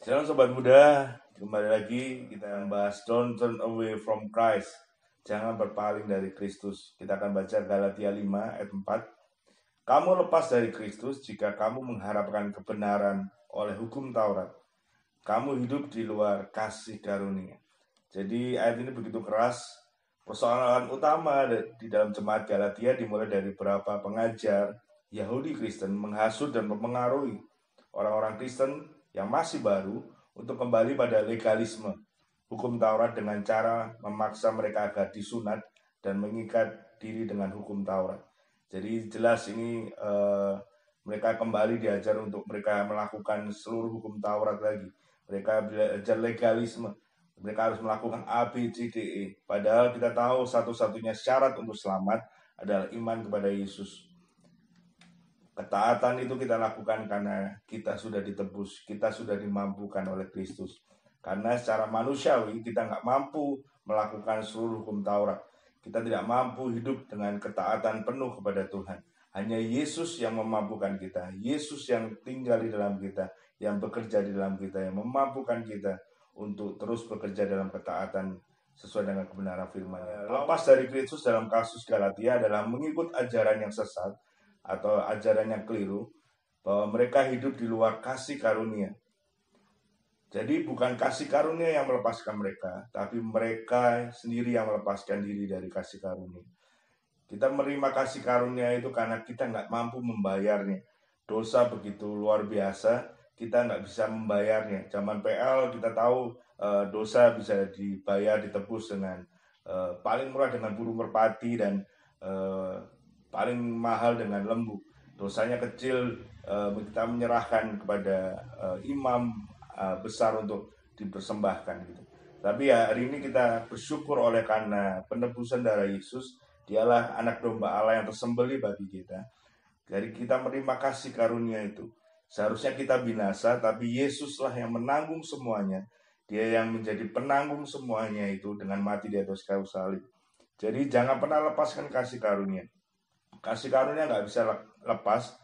Shalom Sobat Muda, kembali lagi kita membahas Don't Turn Away from Christ. Jangan berpaling dari Kristus. Kita akan baca Galatia 5 ayat 4. Kamu lepas dari Kristus jika kamu mengharapkan kebenaran oleh hukum Taurat. Kamu hidup di luar kasih karunia. Jadi ayat ini begitu keras. Persoalan utama di dalam jemaat Galatia dimulai dari beberapa pengajar Yahudi Kristen menghasut dan mempengaruhi orang-orang Kristen yang masih baru untuk kembali pada legalisme hukum Taurat dengan cara memaksa mereka agar disunat dan mengikat diri dengan hukum Taurat. Jadi jelas ini mereka kembali diajar untuk mereka melakukan seluruh hukum Taurat lagi. Mereka belajar legalisme. Mereka harus melakukan A, B, C, D, E. Padahal kita tahu satu-satunya syarat untuk selamat adalah iman kepada Yesus. Ketaatan itu kita lakukan karena kita sudah ditebus, kita sudah dimampukan oleh Kristus. Karena secara manusiawi kita nggak mampu melakukan seluruh hukum Taurat. Kita tidak mampu hidup dengan ketaatan penuh kepada Tuhan. Hanya Yesus yang memampukan kita. Yesus yang tinggal di dalam kita, yang bekerja di dalam kita, yang memampukan kita untuk terus bekerja dalam ketaatan sesuai dengan kebenaran firman-Nya. Lepas dari Kristus dalam kasus Galatia adalah mengikut ajaran yang sesat atau ajaran yang keliru, bahwa mereka hidup di luar kasih karunia. Jadi bukan kasih karunia yang melepaskan mereka, tapi mereka sendiri yang melepaskan diri dari kasih karunia. Kita menerima kasih karunia itu karena kita nggak mampu membayarnya. Dosa begitu luar biasa, kita nggak bisa membayarnya. Zaman PL kita tahu dosa bisa dibayar, ditebus dengan paling murah dengan burung merpati dan paling mahal dengan lembu. Dosanya kecil, kita menyerahkan kepada imam besar untuk dipersembahkan gitu. Tapi ya hari ini kita bersyukur oleh karena penebusan darah Yesus, dialah anak domba Allah yang tersembelih bagi kita. Jadi kita menerima kasih karunia itu. Seharusnya kita binasa, tapi Yesuslah yang menanggung semuanya. Dia yang menjadi penanggung semuanya itu dengan mati di atas kayu salib. Jadi jangan pernah lepaskan kasih karunia. Kasih karunia nggak bisa lepas,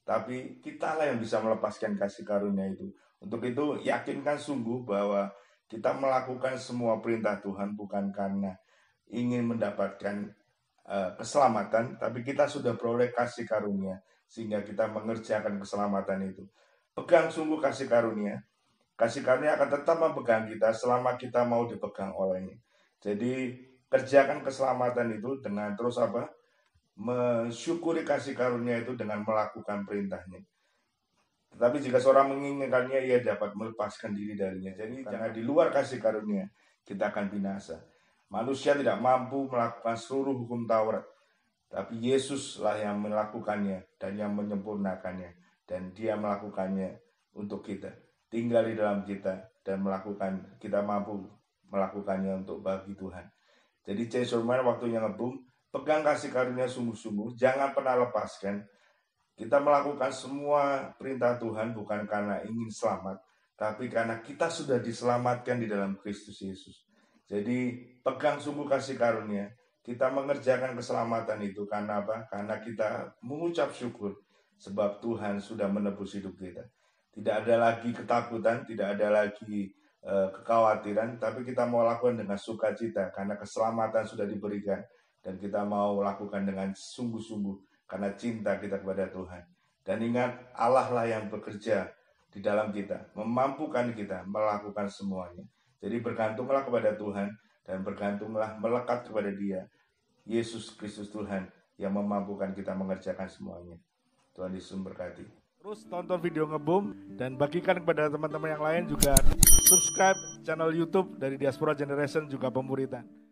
tapi kitalah yang bisa melepaskan kasih karunia itu. Untuk itu yakinkan sungguh bahwa kita melakukan semua perintah Tuhan bukan karena ingin mendapatkan keselamatan, tapi kita sudah beroleh kasih karunia sehingga kita mengerjakan keselamatan itu. Pegang sungguh kasih karunia. Kasih karunia akan tetap memegang kita selama kita mau dipegang olehnya. Jadi kerjakan keselamatan itu dengan terus mensyukuri kasih karunia itu dengan melakukan perintahnya. Tetapi jika seorang menginginkannya, ia dapat melepaskan diri darinya. Jadi jangan di luar kasih karunia, kita akan binasa. Manusia tidak mampu melakukan seluruh hukum Taurat, tapi Yesuslah yang melakukannya dan yang menyempurnakannya. Dan dia melakukannya untuk kita. Tinggal di dalam kita dan kita mampu melakukannya untuk bagi Tuhan. Jadi Chainsaw waktunya ngebum. Pegang kasih karunia sungguh-sungguh, jangan pernah lepaskan. Kita melakukan semua perintah Tuhan bukan karena ingin selamat, tapi karena kita sudah diselamatkan di dalam Kristus Yesus. Jadi pegang sungguh kasih karunia. Kita mengerjakan keselamatan itu karena apa? Karena kita mengucap syukur sebab Tuhan sudah menebus hidup kita. Tidak ada lagi ketakutan, tidak ada lagi kekhawatiran, tapi kita mau lakukan dengan sukacita karena keselamatan sudah diberikan. Dan kita mau lakukan dengan sungguh-sungguh karena cinta kita kepada Tuhan. Dan ingat, Allah lah yang bekerja di dalam kita, memampukan kita melakukan semuanya. Jadi bergantunglah kepada Tuhan dan bergantunglah melekat kepada Dia, Yesus Kristus Tuhan yang memampukan kita mengerjakan semuanya. Tuhan Yesus memberkati. Terus tonton video Ngebum dan bagikan kepada teman-teman yang lain, juga subscribe channel YouTube dari Diaspora Generation juga Pemuritan.